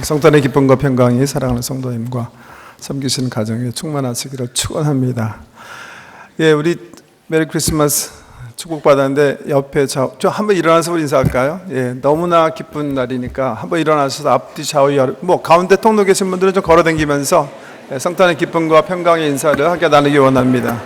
성탄의 기쁨과 평강이 사랑하는 성도님과 섬기시는 가정에 충만하시기를 축원합니다. 예, 우리 메리 크리스마스 축복받았는데 옆에 좀 한번 일어나서 우리 인사할까요? 예, 너무나 기쁜 날이니까 한번 일어나셔서 앞뒤 좌우 가운데 통로 계신 분들은 좀 걸어다니면서 성탄의 기쁨과 평강의 인사를 함께 나누기 원합니다.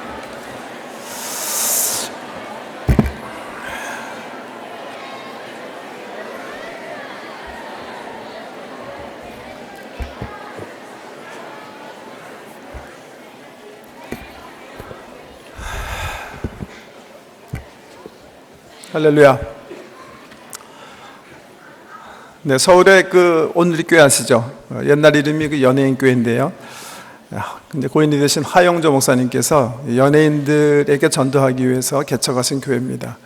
할렐루야. 네, 서울의 온누리교회 아시죠? 옛날 이름이 연예인교회인데요. 근데 고인이 되신 하영조 목사님께서 연예인들에게 전도하기 위해서 개척하신 교회입니다.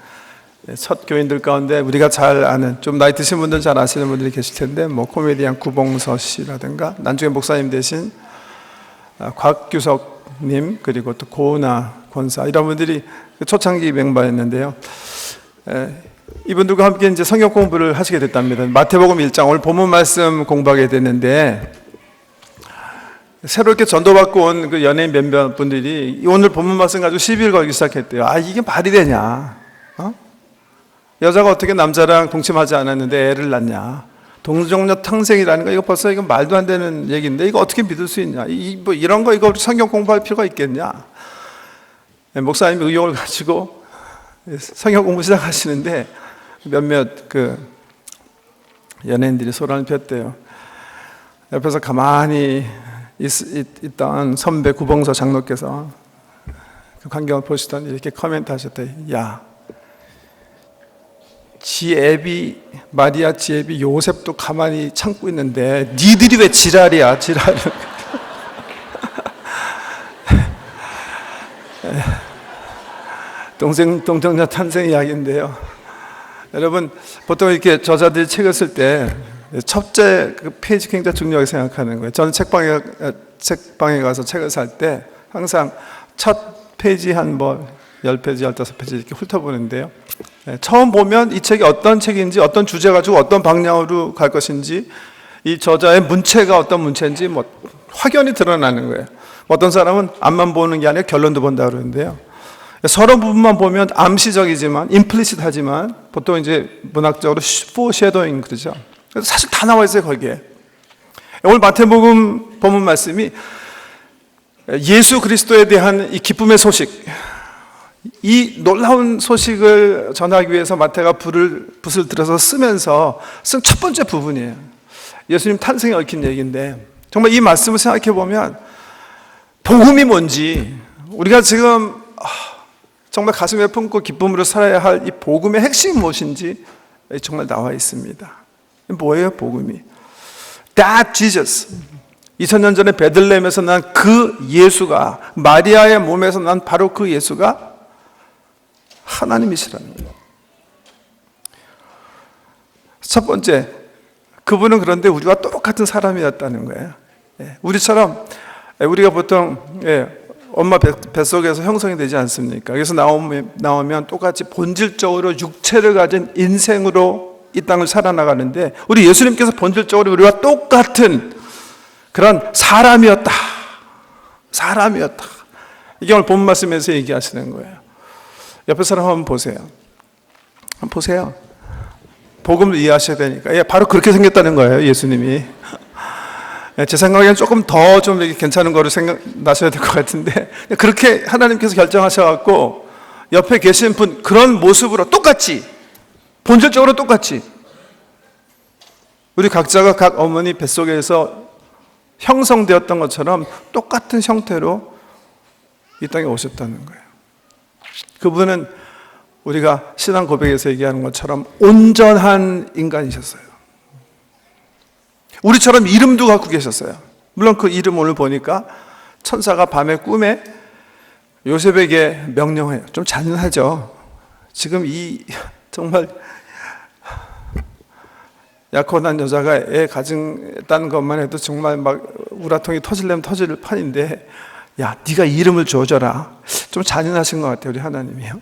첫 교인들 가운데 우리가 잘 아는, 좀 나이 드신 분들 잘 아시는 분들이 계실 텐데, 코미디언 구봉서 씨라든가, 나중에 목사님 되신 곽규석님, 그리고 또 고은아 권사, 이런 분들이 초창기 멤버였는데요. 이분들과 함께 이제 성경 공부를 하시게 됐답니다. 마태복음 1장, 오늘 본문 말씀 공부하게 됐는데, 새롭게 전도받고 온 그 연예인 몇몇 분들이 오늘 본문 말씀 가지고 시비를 걸기 시작했대요. 이게 말이 되냐? 여자가 어떻게 남자랑 동침하지 않았는데 애를 낳냐? 동정녀 탕생이라는 거, 이거 벌써 이거 말도 안 되는 얘기인데, 이거 어떻게 믿을 수 있냐? 이런 거, 이거 성경 공부할 필요가 있겠냐? 목사님이 의욕을 가지고 성경 공부 시작하시는데 몇몇 연예인들이 소란을 폈대요. 옆에서 가만히 있던 선배 구봉서 장로께서 그 광경을 보시더니 이렇게 코멘트 하셨대요. 야, 마리아 지애비 요셉도 가만히 참고 있는데 니들이 왜 지랄이야, 지랄을. 동정녀 탄생 이야기인데요. 여러분, 보통 이렇게 저자들이 책을 쓸 때 첫째 페이지 굉장히 중요하게 생각하는 거예요. 저는 책방에 가서 책을 살 때 항상 첫 페이지 한 10페이지, 15페이지 이렇게 훑어보는데요. 처음 보면 이 책이 어떤 책인지, 어떤 주제 가지고 어떤 방향으로 갈 것인지, 이 저자의 문체가 어떤 문체인지 확연히 드러나는 거예요. 어떤 사람은 앞만 보는 게 아니라 결론도 본다 그러는데요. 서론 부분만 보면 암시적이지만, 임플리시트하지만, 보통 이제 문학적으로 포쉐도잉 그러죠. 그래서 사실 다 나와 있어요, 거기에. 오늘 마태복음 본문 말씀이 예수 그리스도에 대한 이 기쁨의 소식, 이 놀라운 소식을 전하기 위해서 마태가 붓을 들어서 쓰면서 쓴 첫 번째 부분이에요. 예수님 탄생에 얽힌 얘기인데, 정말 이 말씀을 생각해 보면 복음이 뭔지, 우리가 지금 정말 가슴에 품고 기쁨으로 살아야 할 이 복음의 핵심이 무엇인지 정말 나와 있습니다. 뭐예요, 복음이? That Jesus, 2000년 전에 베들레헴에서 난 그 예수가, 마리아의 몸에서 난 바로 그 예수가 하나님이시라는 거예요. 첫 번째, 그분은 그런데 우리와 똑같은 사람이었다는 거예요. 우리처럼, 우리가 보통 엄마 뱃속에서 형성이 되지 않습니까? 여기서 나오면 똑같이 본질적으로 육체를 가진 인생으로 이 땅을 살아나가는데, 우리 예수님께서 본질적으로 우리와 똑같은 그런 사람이었다. 이게 오늘 본 말씀에서 얘기하시는 거예요. 옆에 사람 한번 보세요. 한번 보세요. 복음을 이해하셔야 되니까. 바로 그렇게 생겼다는 거예요, 예수님이. 제 생각에는 조금 더 좀 괜찮은 거를 생각나셔야 될 것 같은데, 그렇게 하나님께서 결정하셔갖고 옆에 계신 분 그런 모습으로 똑같이, 본질적으로 똑같이, 우리 각자가 각 어머니 뱃속에서 형성되었던 것처럼 똑같은 형태로 이 땅에 오셨다는 거예요. 그분은 우리가 신앙 고백에서 얘기하는 것처럼 온전한 인간이셨어요. 우리처럼 이름도 갖고 계셨어요. 물론 그 이름 오늘 보니까 천사가 밤에 꿈에 요셉에게 명령해요. 좀 잔인하죠. 지금 이 정말 약혼한 여자가 애 가진다는 것만 해도 정말 막 우라통이 터질려면 터질 판인데, 야, 네가 이름을 줘줘라. 좀 잔인하신 것 같아요, 우리 하나님이요.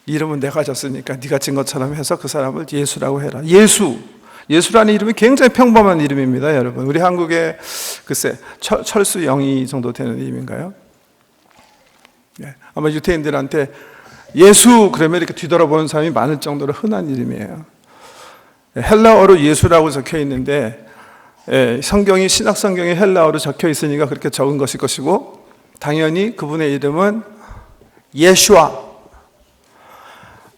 이름은 내가 줬으니까 네가 진 것처럼 해서 그 사람을 예수라고 해라. 예수. 예수라는 이름이 굉장히 평범한 이름입니다, 여러분. 우리 한국에 글쎄 철수영이 정도 되는 이름인가요? 네. 아마 유태인들한테 예수 그러면 이렇게 뒤돌아보는 사람이 많을 정도로 흔한 이름이에요. 헬라어로 예수라고 적혀 있는데 성경이 신약 성경에 헬라어로 적혀 있으니까 그렇게 적은 것일 것이고, 당연히 그분의 이름은 예슈아.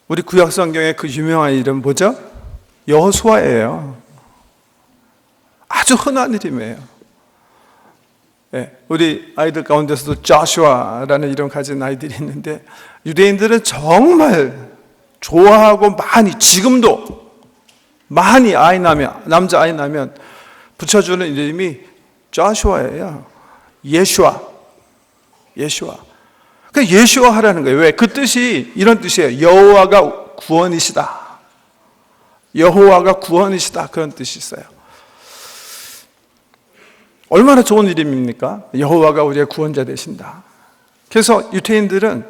우리 구약 성경의 그 유명한 이름 뭐죠? 여호수아예요. 아주 흔한 이름이에요. 우리 아이들 가운데서도 조슈아라는 이름 가진 아이들이 있는데, 유대인들은 정말 좋아하고 지금도 많이 남자 아이 나면 붙여주는 이름이 조슈아예요. 예슈아. 그 예슈아 하라는 거예요. 왜? 그 뜻이 이런 뜻이에요. 여호와가 구원이시다. 여호와가 구원이시다. 그런 뜻이 있어요. 얼마나 좋은 이름입니까? 여호와가 우리의 구원자 되신다. 그래서 유태인들은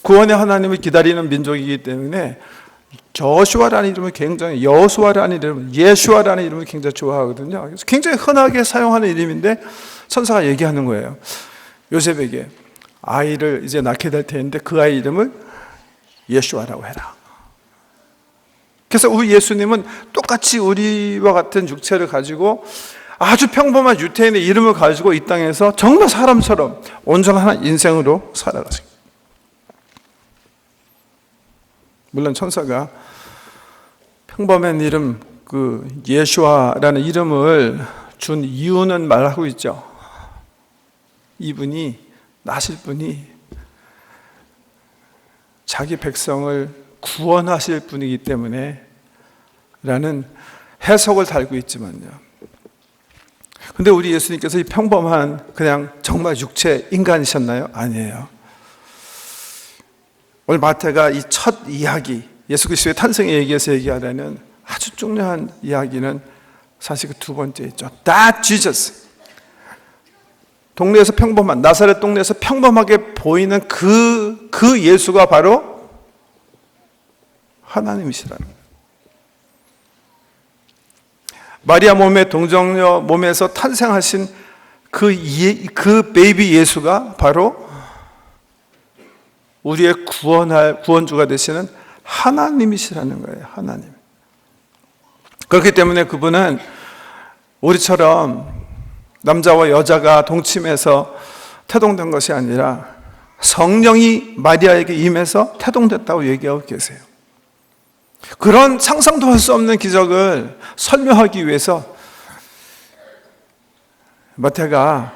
구원의 하나님을 기다리는 민족이기 때문에 저슈아라는 이름을 굉장히, 여호수아라는 이름, 예슈아라는 이름을 굉장히 좋아하거든요. 그래서 굉장히 흔하게 사용하는 이름인데 천사가 얘기하는 거예요. 요셉에게 아이를 이제 낳게 될 텐데 그 아이 이름을 예슈아라고 해라. 그래서 우리 예수님은 똑같이 우리와 같은 육체를 가지고 아주 평범한 유태인의 이름을 가지고 이 땅에서 정말 사람처럼 온전한 인생으로 살아가십니다. 물론 천사가 평범한 이름, 그 예슈아라는 이름을 준 이유는 말하고 있죠. 이분이, 나실 분이 자기 백성을 구원하실 분이기 때문에 라는 해석을 달고 있지만요. 근데 우리 예수님께서 이 평범한 그냥 정말 육체 인간이셨나요? 아니에요. 오늘 마태가 이 첫 이야기, 예수 그리스도의 탄생에 얘기해서 얘기하려는 아주 중요한 이야기는 사실 그 두 번째 있죠. That Jesus. 동네에서 나사렛 동네에서 평범하게 보이는 그 예수가 바로 하나님이시라는 거예요. 마리아 몸의 동정녀 몸에서 탄생하신 그 베이비 예수가 바로 우리의 구원주가 되시는 하나님이시라는 거예요. 하나님. 그렇기 때문에 그분은 우리처럼 남자와 여자가 동침해서 태동된 것이 아니라 성령이 마리아에게 임해서 태동됐다고 얘기하고 계세요. 그런 상상도 할 수 없는 기적을 설명하기 위해서 마태가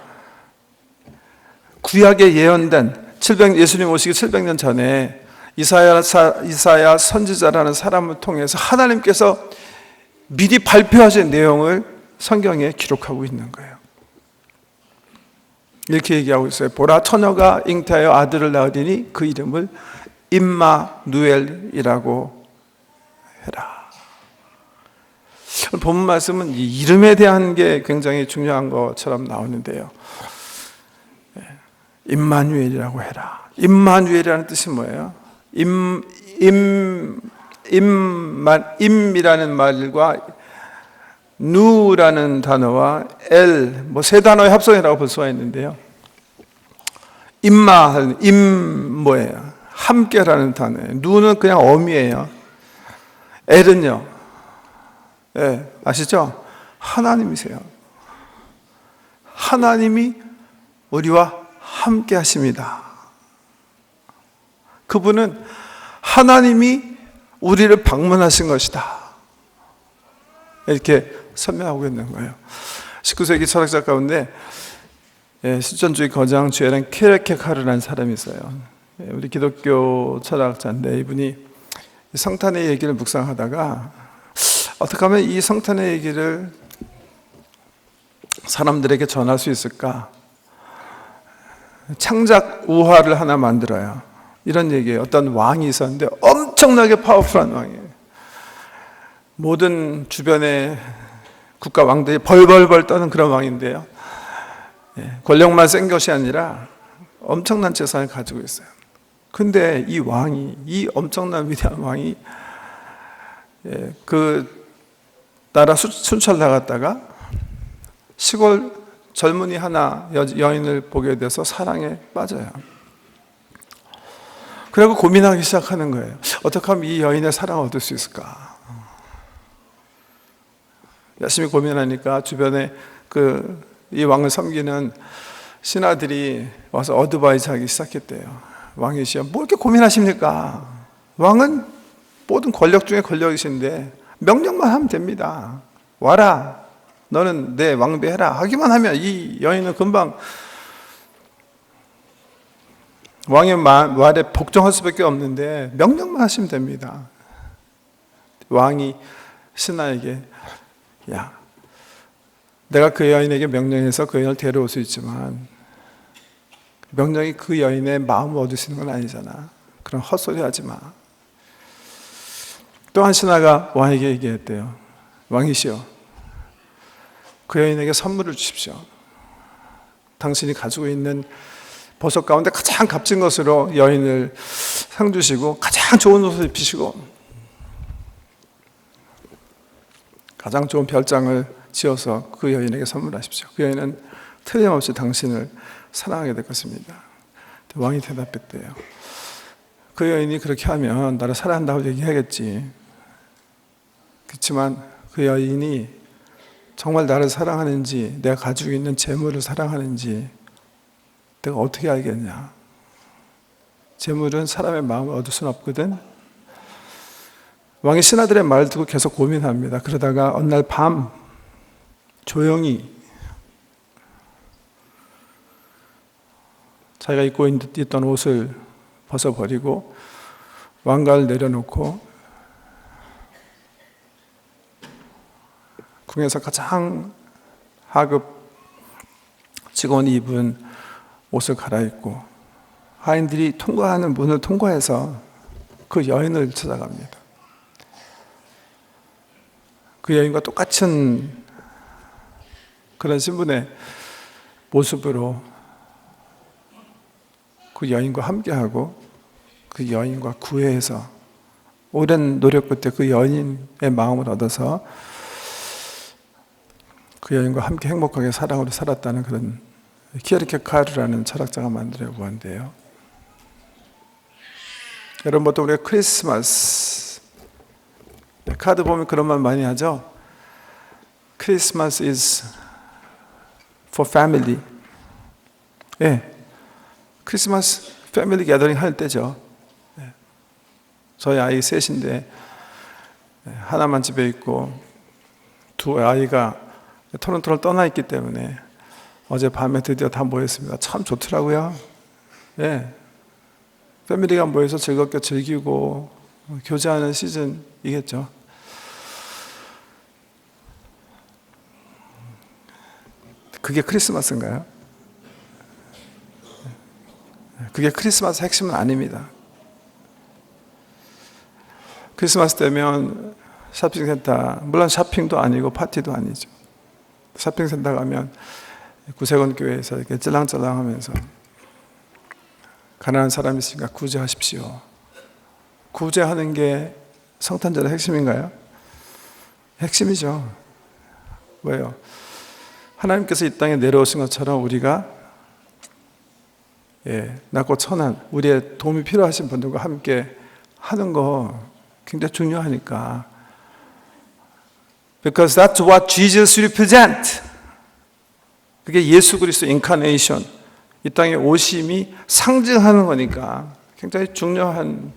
구약에 예언된 예수님 오시기 700년 전에 이사야 선지자라는 사람을 통해서 하나님께서 미리 발표하신 내용을 성경에 기록하고 있는 거예요. 이렇게 얘기하고 있어요. 보라, 처녀가 잉태하여 아들을 낳으리니 그 이름을 임마누엘이라고 해라. 본문 말씀은 이 이름에 대한 게 굉장히 중요한 것처럼 나오는데요. 임마누엘이라고 해라. 임마누엘이라는 뜻이 뭐예요? 임이라는 말과 누라는 단어와 세 단어의 합성이라고 볼 수가 있는데요. 뭐예요? 함께라는 단어예요. 누는 그냥 어미예요. 엘은요, 아시죠? 하나님이세요. 하나님이 우리와 함께 하십니다. 그분은 하나님이 우리를 방문하신 것이다. 이렇게 설명하고 있는 거예요. 19세기 철학자 가운데 실존주의 거장 주엘은 케르케가르라는 사람이 있어요. 우리 기독교 철학자인데 이분이 성탄의 얘기를 묵상하다가 어떻게 하면 이 성탄의 얘기를 사람들에게 전할 수 있을까? 창작 우화를 하나 만들어요. 이런 얘기예요. 어떤 왕이 있었는데 엄청나게 파워풀한 왕이에요. 모든 주변의 국가 왕들이 벌벌벌 떠는 그런 왕인데요. 권력만 센 것이 아니라 엄청난 재산을 가지고 있어요. 근데 이 엄청난 위대한 왕이 그 나라 순찰 나갔다가 시골 젊은이 하나 여인을 보게 돼서 사랑에 빠져요. 그리고 고민하기 시작하는 거예요. 어떻게 하면 이 여인의 사랑을 얻을 수 있을까? 열심히 고민하니까 주변에 이 왕을 섬기는 신하들이 와서 어드바이스 하기 시작했대요. 왕이시여, 뭐 이렇게 고민하십니까? 왕은 모든 권력 중에 권력이신데 명령만 하면 됩니다. 와라, 너는 내 왕비해라 하기만 하면 이 여인은 금방 왕의 말에 복종할 수밖에 없는데 명령만 하시면 됩니다. 왕이 신하에게, 야, 내가 그 여인에게 명령해서 그 여인을 데려올 수 있지만 명령이 그 여인의 마음을 얻을 수 있는 건 아니잖아. 그럼 헛소리 하지 마. 또 한 신하가 왕에게 얘기했대요. 왕이시여, 그 여인에게 선물을 주십시오. 당신이 가지고 있는 보석 가운데 가장 값진 것으로 여인을 상 주시고 가장 좋은 옷을 입히시고 가장 좋은 별장을 지어서 그 여인에게 선물하십시오. 그 여인은 틀림없이 당신을 사랑하게 될 것입니다. 왕이 대답했대요. 그 여인이 그렇게 하면 나를 사랑한다고 얘기하겠지. 그렇지만 그 여인이 정말 나를 사랑하는지, 내가 가지고 있는 재물을 사랑하는지 내가 어떻게 알겠냐. 재물은 사람의 마음을 얻을 수는 없거든. 왕이 신하들의 말을 듣고 계속 고민합니다. 그러다가 어느 날 밤 조용히 자기가 입고 있던 옷을 벗어버리고 왕관을 내려놓고 궁에서 가장 하급 직원이 입은 옷을 갈아입고 하인들이 통과하는 문을 통과해서 그 여인을 찾아갑니다. 그 여인과 똑같은 그런 신분의 모습으로 그 여인과 함께하고 그 여인과 구애해서 오랜 노력 끝에 그 여인의 마음을 얻어서 그 여인과 함께 행복하게 사랑으로 살았다는 그런 키에르케가르라는 철학자가 만들려고 한대요. 여러분, 보통 우리가 크리스마스 카드 보면 그런 말 많이 하죠. Christmas is for family. 예, 크리스마스 패밀리 게더링 할 때죠. 예. 저희 아이 셋인데 하나만 집에 있고 두 아이가 토론토를 떠나 있기 때문에 어제 밤에 드디어 다 모였습니다. 참 좋더라고요. 예, 패밀리가 모여서 즐겁게 즐기고 교제하는 시즌이겠죠. 그게 크리스마스인가요? 그게 크리스마스 핵심은 아닙니다. 크리스마스 되면 쇼핑센터, 물론 쇼핑도 아니고 파티도 아니죠. 쇼핑센터 가면 구세군 교회에서 이렇게 찔랑찔랑 하면서 가난한 사람이 있으니까 구제하십시오. 구제하는 게 성탄절의 핵심인가요? 핵심이죠. 왜요? 하나님께서 이 땅에 내려오신 것처럼 우리가 낮고 천한 우리의 도움이 필요하신 분들과 함께 하는 거 굉장히 중요하니까. Because that's what Jesus represents. 그게 예수 그리스도 인카네이션, 이 땅에 오심이 상징하는 거니까 굉장히 중요한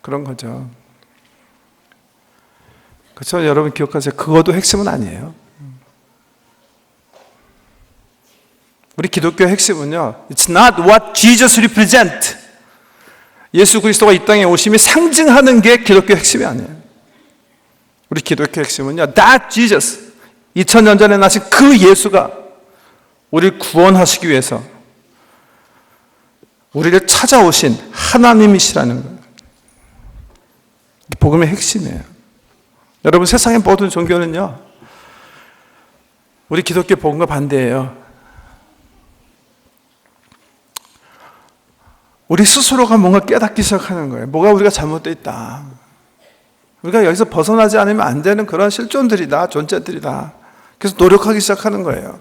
그런 거죠. 그렇죠? 여러분 기억하세요. 그것도 핵심은 아니에요. 우리 기독교의 핵심은요, It's not what Jesus represents. 예수 그리스도가 이 땅에 오심이 상징하는 게 기독교의 핵심이 아니에요. 우리 기독교의 핵심은요, That Jesus, 2000년 전에 나신 그 예수가 우리를 구원하시기 위해서 우리를 찾아오신 하나님이시라는 거예요. 복음의 핵심이에요. 여러분, 세상의 모든 종교는요, 우리 기독교 복음과 반대예요. 우리 스스로가 뭔가 깨닫기 시작하는 거예요. 뭐가 우리가 잘못되어 있다. 우리가 여기서 벗어나지 않으면 안 되는 그런 실존들이다, 존재들이다. 그래서 노력하기 시작하는 거예요.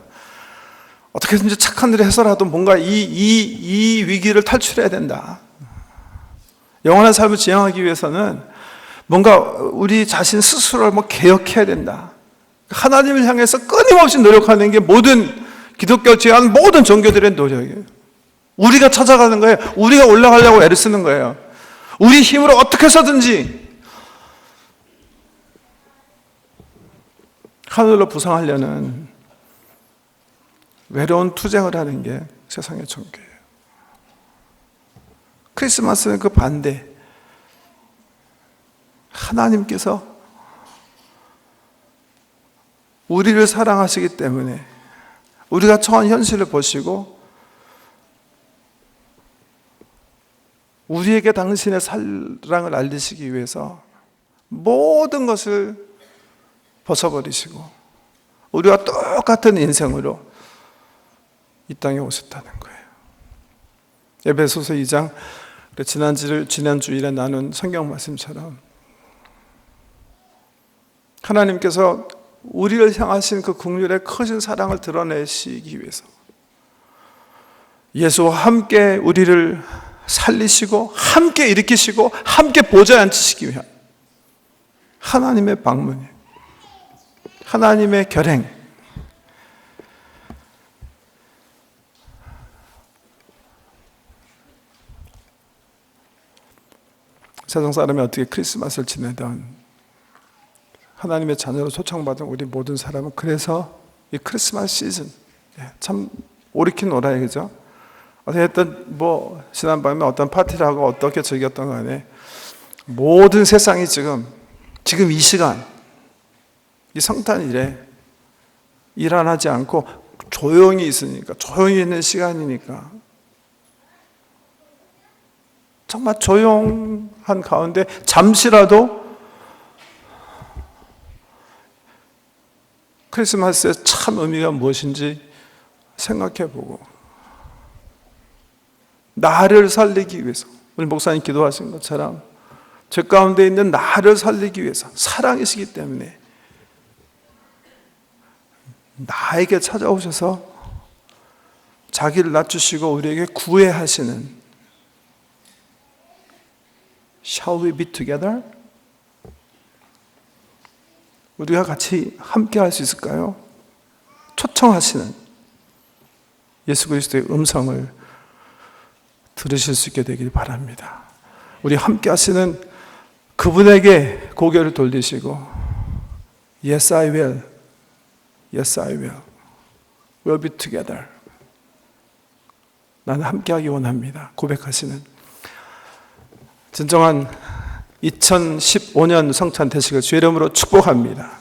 어떻게든지 착한 일을 해서라도 뭔가 이 위기를 탈출해야 된다. 영원한 삶을 지향하기 위해서는 뭔가 우리 자신 스스로를 개혁해야 된다. 하나님을 향해서 끊임없이 노력하는 게 모든 기독교 제한 모든 종교들의 노력이에요. 우리가 찾아가는 거예요. 우리가 올라가려고 애를 쓰는 거예요. 우리 힘으로 어떻게 해서든지 하늘로 부상하려는 외로운 투쟁을 하는 게 세상의 종교예요. 크리스마스는 그 반대. 하나님께서 우리를 사랑하시기 때문에 우리가 처한 현실을 보시고 우리에게 당신의 사랑을 알리시기 위해서 모든 것을 벗어버리시고 우리와 똑같은 인생으로 이 땅에 오셨다는 거예요. 에베소서 2장 지난 주일에 나눈 성경 말씀처럼 하나님께서 우리를 향하신 그 긍휼의 크신 사랑을 드러내시기 위해서 예수와 함께 우리를 살리시고 함께 일으키시고 함께 보좌에 앉히시기 위한 하나님의 방문이에요. 하나님의 결행. 세상 사람이 어떻게 크리스마스를 지내던 하나님의 자녀로 초청받은 우리 모든 사람은 그래서 이 크리스마스 시즌 참 오리킨 오라이 그죠? 어쨌든 지난밤에 어떤 파티를 하고 어떻게 즐겼던 간에 모든 세상이 지금 이 시간 이 성탄일에 일 안 하지 않고 조용히 있으니까 조용히 있는 시간이니까 정말 조용한 가운데 잠시라도 크리스마스의 참 의미가 무엇인지 생각해보고 나를 살리기 위해서 우리 목사님 기도하신 것처럼 죄 가운데 있는 나를 살리기 위해서 사랑이시기 때문에 나에게 찾아오셔서 자기를 낮추시고 우리에게 구애하시는 Shall we be together? 우리가 같이 함께 할 수 있을까요? 초청하시는 예수 그리스도의 음성을 들으실 수 있게 되길 바랍니다. 우리 함께 하시는 그분에게 고개를 돌리시고 Yes, I will. Yes, I will. We'll be together. 나는 함께하기 원합니다. 고백하시는 진정한 2015년 성탄 되시길 주의 이름으로 축복합니다.